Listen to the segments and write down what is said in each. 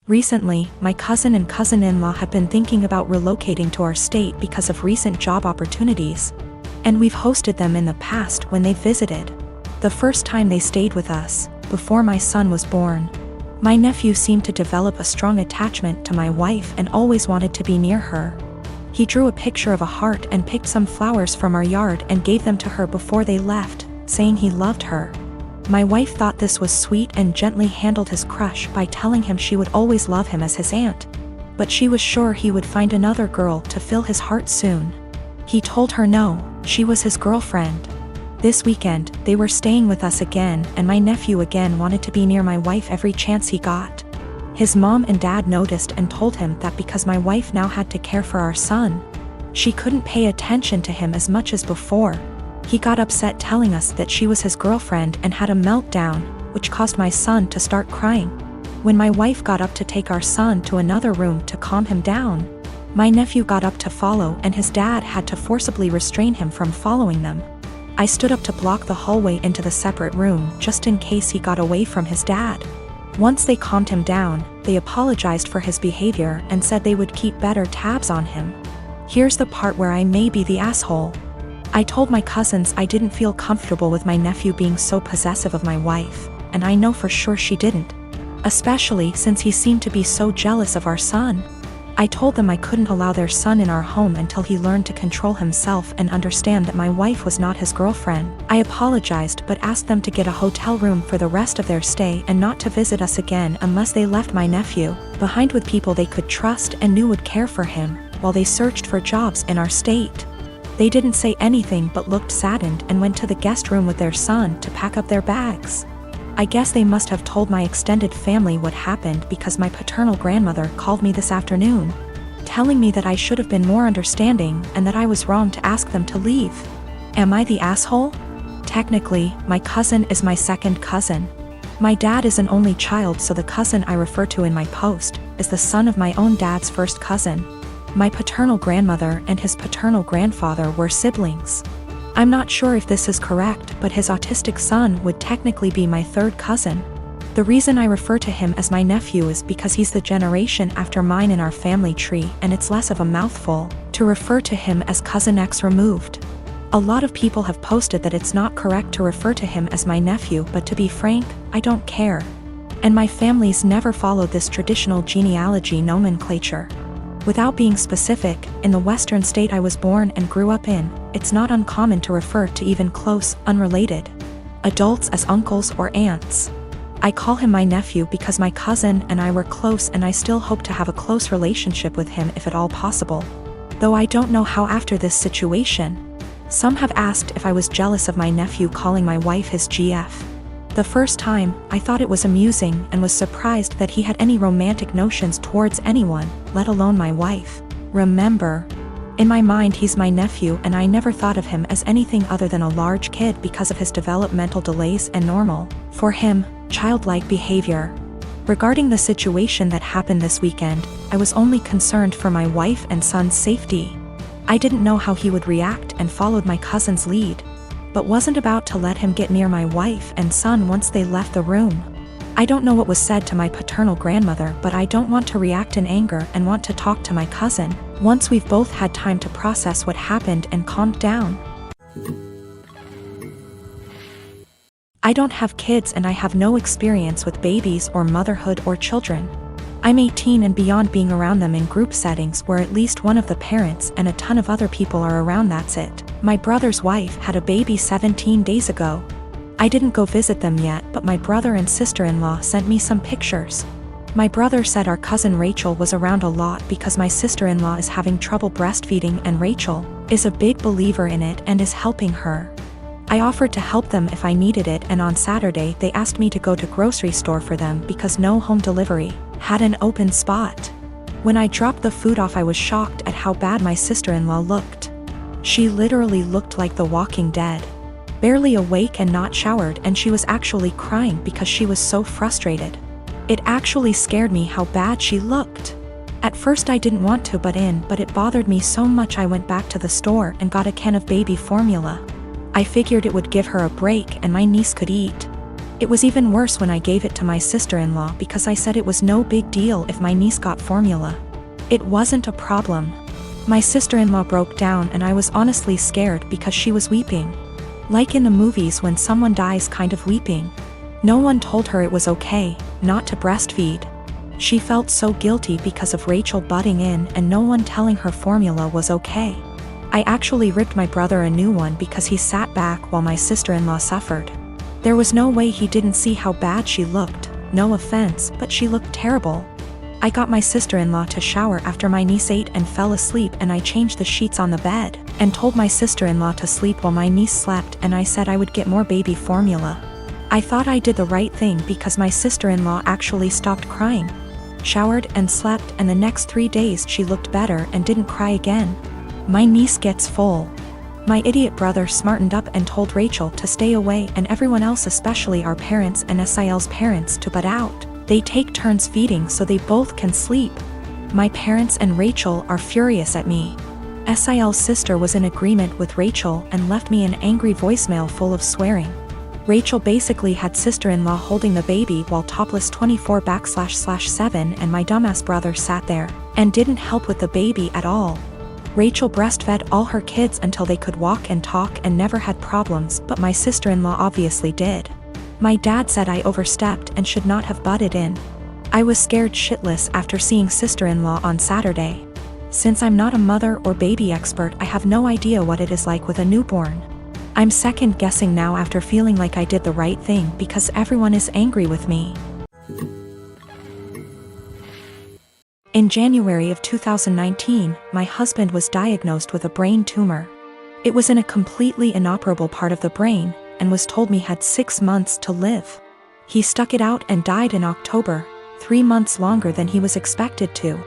Recently, my cousin and cousin-in-law have been thinking about relocating to our state because of recent job opportunities, and we've hosted them in the past when they visited. The first time they stayed with us, before my son was born, my nephew seemed to develop a strong attachment to my wife and always wanted to be near her. He drew a picture of a heart and picked some flowers from our yard and gave them to her before they left, saying he loved her. My wife thought this was sweet and gently handled his crush by telling him she would always love him as his aunt. But she was sure he would find another girl to fill his heart soon. He told her no, she was his girlfriend. This weekend, they were staying with us again, and my nephew again wanted to be near my wife every chance he got. His mom and dad noticed and told him that because my wife now had to care for our son, she couldn't pay attention to him as much as before. He got upset telling us that she was his girlfriend and had a meltdown, which caused my son to start crying. When my wife got up to take our son to another room to calm him down, my nephew got up to follow and his dad had to forcibly restrain him from following them. I stood up to block the hallway into the separate room just in case he got away from his dad. Once they calmed him down, they apologized for his behavior and said they would keep better tabs on him. Here's the part where I may be the asshole. I told my cousins I didn't feel comfortable with my nephew being so possessive of my wife, and I know for sure she didn't. Especially since he seemed to be so jealous of our son. I told them I couldn't allow their son in our home until he learned to control himself and understand that my wife was not his girlfriend. I apologized but asked them to get a hotel room for the rest of their stay and not to visit us again unless they left my nephew behind with people they could trust and knew would care for him, while they searched for jobs in our state. They didn't say anything but looked saddened and went to the guest room with their son to pack up their bags. I guess they must have told my extended family what happened because my paternal grandmother called me this afternoon, telling me that I should have been more understanding and that I was wrong to ask them to leave. Am I the asshole? Technically, my cousin is my second cousin. My dad is an only child, so the cousin I refer to in my post is the son of my own dad's first cousin. My paternal grandmother and his paternal grandfather were siblings. I'm not sure if this is correct, but his autistic son would technically be my third cousin. The reason I refer to him as my nephew is because he's the generation after mine in our family tree, and it's less of a mouthful to refer to him as cousin X removed. A lot of people have posted that it's not correct to refer to him as my nephew, but to be frank, I don't care. And my family's never followed this traditional genealogy nomenclature. Without being specific, in the western state I was born and grew up in, it's not uncommon to refer to even close, unrelated adults as uncles or aunts. I call him my nephew because my cousin and I were close, and I still hope to have a close relationship with him if at all possible. Though I don't know how after this situation. Some have asked if I was jealous of my nephew calling my wife his GF. The first time, I thought it was amusing and was surprised that he had any romantic notions towards anyone, let alone my wife. Remember, in my mind he's my nephew and I never thought of him as anything other than a large kid because of his developmental delays and normal, for him, childlike behavior. Regarding the situation that happened this weekend, I was only concerned for my wife and son's safety. I didn't know how he would react and followed my cousin's lead, but wasn't about to let him get near my wife and son once they left the room. I don't know what was said to my paternal grandmother, but I don't want to react in anger and want to talk to my cousin once we've both had time to process what happened and calmed down. I don't have kids and I have no experience with babies or motherhood or children. I'm 18 and beyond being around them in group settings where at least one of the parents and a ton of other people are around, that's it. My brother's wife had a baby 17 days ago. I didn't go visit them yet, but my brother and sister-in-law sent me some pictures. My brother said our cousin Rachel was around a lot because my sister-in-law is having trouble breastfeeding and Rachel is a big believer in it and is helping her. I offered to help them if I needed it, and on Saturday they asked me to go to grocery store for them because no home delivery had an open spot. When I dropped the food off, I was shocked at how bad my sister-in-law looked. She literally looked like the Walking Dead. Barely awake and not showered, and she was actually crying because she was so frustrated. It actually scared me how bad she looked. At first I didn't want to butt in, but it bothered me so much I went back to the store and got a can of baby formula. I figured it would give her a break and my niece could eat. It was even worse when I gave it to my sister-in-law because I said it was no big deal if my niece got formula. It wasn't a problem. My sister-in-law broke down and I was honestly scared because she was weeping. Like in the movies when someone dies, kind of weeping. No one told her it was okay not to breastfeed. She felt so guilty because of Rachel butting in and no one telling her formula was okay. I actually ripped my brother a new one because he sat back while my sister-in-law suffered. There was no way he didn't see how bad she looked. No offense, but she looked terrible. I got my sister-in-law to shower after my niece ate and fell asleep, and I changed the sheets on the bed and told my sister-in-law to sleep while my niece slept, and I said I would get more baby formula. I thought I did the right thing because my sister-in-law actually stopped crying, showered and slept, and the next 3 days she looked better and didn't cry again. My niece gets full. My idiot brother smartened up and told Rachel to stay away and everyone else, especially our parents and SIL's parents, to butt out. They take turns feeding so they both can sleep. My parents and Rachel are furious at me. SIL's sister was in agreement with Rachel and left me an angry voicemail full of swearing. Rachel basically had sister-in-law holding the baby while topless 24/7, and my dumbass brother sat there and didn't help with the baby at all. Rachel breastfed all her kids until they could walk and talk and never had problems, but my sister-in-law obviously did. My dad said I overstepped and should not have butted in. I was scared shitless after seeing sister-in-law on Saturday. Since I'm not a mother or baby expert, I have no idea what it is like with a newborn. I'm second guessing now after feeling like I did the right thing because everyone is angry with me. In January of 2019, my husband was diagnosed with a brain tumor. It was in a completely inoperable part of the brain and was told me had 6 months to live. He stuck it out and died in October, 3 months longer than he was expected to.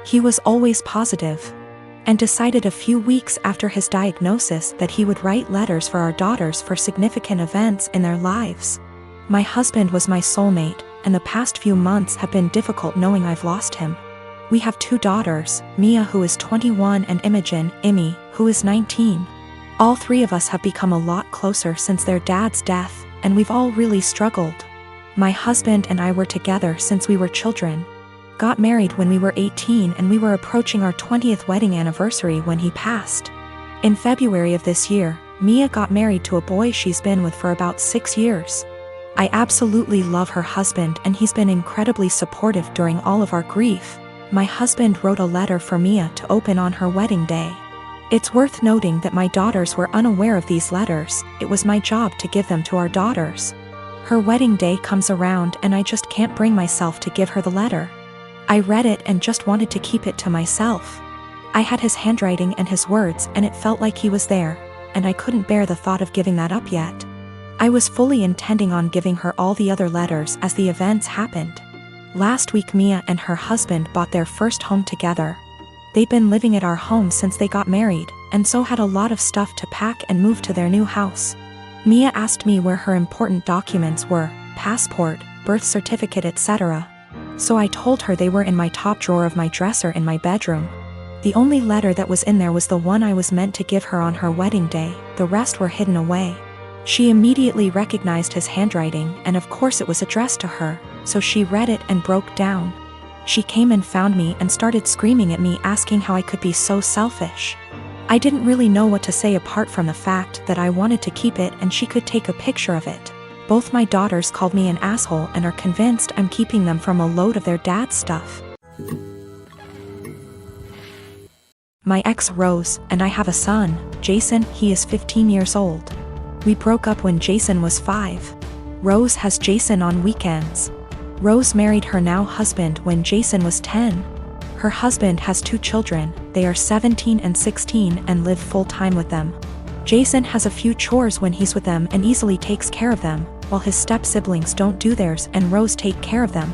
He was always positive and decided a few weeks after his diagnosis that he would write letters for our daughters for significant events in their lives. My husband was my soulmate, and the past few months have been difficult knowing I've lost him. We have 2 daughters, Mia, who is 21, and Imogen, Imi, who is 19. All 3 of us have become a lot closer since their dad's death, and we've all really struggled. My husband and I were together since we were children. Got married when we were 18, and we were approaching our 20th wedding anniversary when he passed. In February of this year, Mia got married to a boy she's been with for about 6 years. I absolutely love her husband, and he's been incredibly supportive during all of our grief. My husband wrote a letter for Mia to open on her wedding day. It's worth noting that my daughters were unaware of these letters. It was my job to give them to our daughters. Her wedding day comes around and I just can't bring myself to give her the letter. I read it and just wanted to keep it to myself. I had his handwriting and his words, and it felt like he was there, and I couldn't bear the thought of giving that up yet. I was fully intending on giving her all the other letters as the events happened. Last week, Mia and her husband bought their first home together. They'd been living at our home since they got married, and so had a lot of stuff to pack and move to their new house. Mia asked me where her important documents were, passport, birth certificate, etc. So I told her they were in my top drawer of my dresser in my bedroom. The only letter that was in there was the one I was meant to give her on her wedding day. The rest were hidden away. She immediately recognized his handwriting, and of course it was addressed to her, so she read it and broke down. She came and found me and started screaming at me, asking how I could be so selfish. I didn't really know what to say apart from the fact that I wanted to keep it and she could take a picture of it. Both my daughters called me an asshole and are convinced I'm keeping them from a load of their dad's stuff. My ex Rose and I have a son, Jason. He is 15 years old. We broke up when Jason was 5. Rose has Jason on weekends. Rose married her now husband when Jason was 10. Her husband has 2 children, they are 17 and 16 and live full-time with them. Jason has a few chores when he's with them and easily takes care of them, while his step-siblings don't do theirs and Rose take care of them.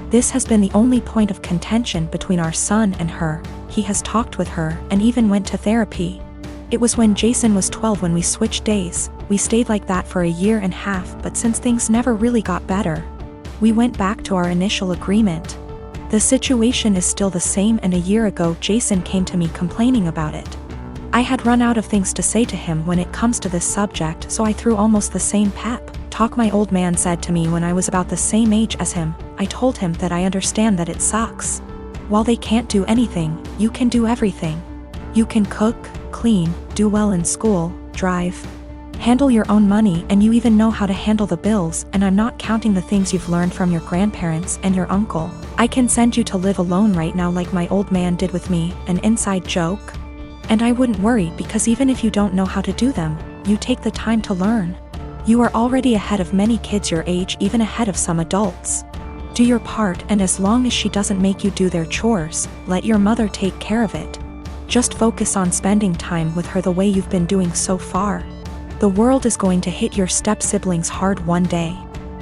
This has been the only point of contention between our son and her. He has talked with her and even went to therapy. It was when Jason was 12 when we switched days. We stayed like that for a year and a half, but since things never really got better, we went back to our initial agreement. The situation is still the same, and a year ago Jason came to me complaining about it. I had run out of things to say to him when it comes to this subject, so I threw almost the same pep Talk my old man said to me when I was about the same age as him. I told him that I understand that it sucks. While they can't do anything, you can do everything. You can cook, clean, do well in school, drive, handle your own money, and you even know how to handle the bills, and I'm not counting the things you've learned from your grandparents and your uncle. I can send you to live alone right now like my old man did with me, an inside joke. And I wouldn't worry because even if you don't know how to do them, you take the time to learn. You are already ahead of many kids your age, even ahead of some adults. Do your part, and as long as she doesn't make you do their chores, let your mother take care of it. Just focus on spending time with her the way you've been doing so far. The world is going to hit your step-siblings hard one day.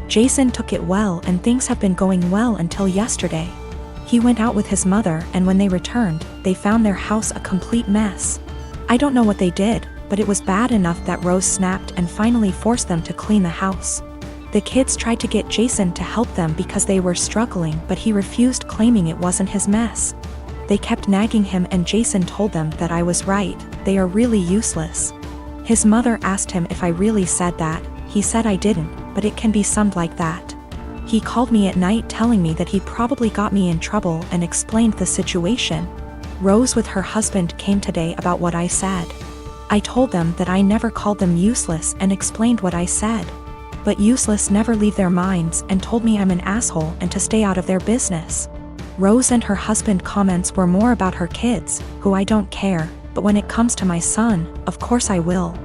Jason took it well, and things have been going well until yesterday. He went out with his mother, and when they returned, they found their house a complete mess. I don't know what they did, but it was bad enough that Rose snapped and finally forced them to clean the house. The kids tried to get Jason to help them because they were struggling, but he refused, claiming it wasn't his mess. They kept nagging him, and Jason told them that I was right, they are really useless. His mother asked him if I really said that. He said I didn't, but it can be summed like that. He called me at night telling me that he probably got me in trouble and explained the situation. Rose with her husband came today about what I said. I told them that I never called them useless and explained what I said. But useless never leave their minds, and told me I'm an asshole and to stay out of their business. Rose and her husband comments were more about her kids, who I don't care, but when it comes to my son, of course I will.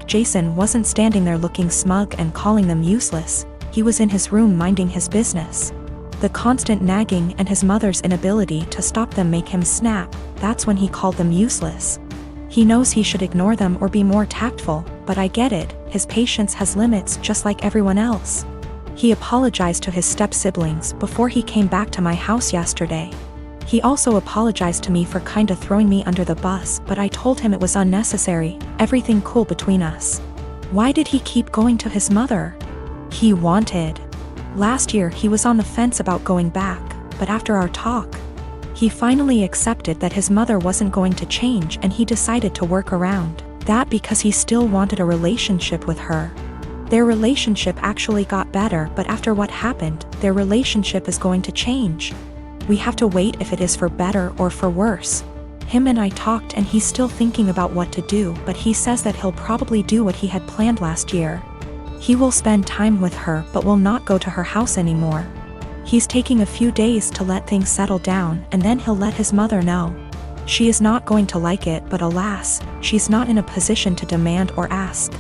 Jason wasn't standing there looking smug and calling them useless, he was in his room minding his business. The constant nagging and his mother's inability to stop them make him snap, that's when he called them useless. He knows he should ignore them or be more tactful, but I get it, his patience has limits just like everyone else. He apologized to his step-siblings before he came back to my house yesterday. He also apologized to me for kinda throwing me under the bus, but I told him it was unnecessary, everything cool between us. Why did he keep going to his mother? He wanted. Last year he was on the fence about going back, but after our talk, he finally accepted that his mother wasn't going to change, and he decided to work around that because he still wanted a relationship with her. Their relationship actually got better, but after what happened, their relationship is going to change. We have to wait if it is for better or for worse. Him and I talked, and he's still thinking about what to do, but he says that he'll probably do what he had planned last year. He will spend time with her but will not go to her house anymore. He's taking a few days to let things settle down, and then he'll let his mother know. She is not going to like it, but alas, she's not in a position to demand or ask.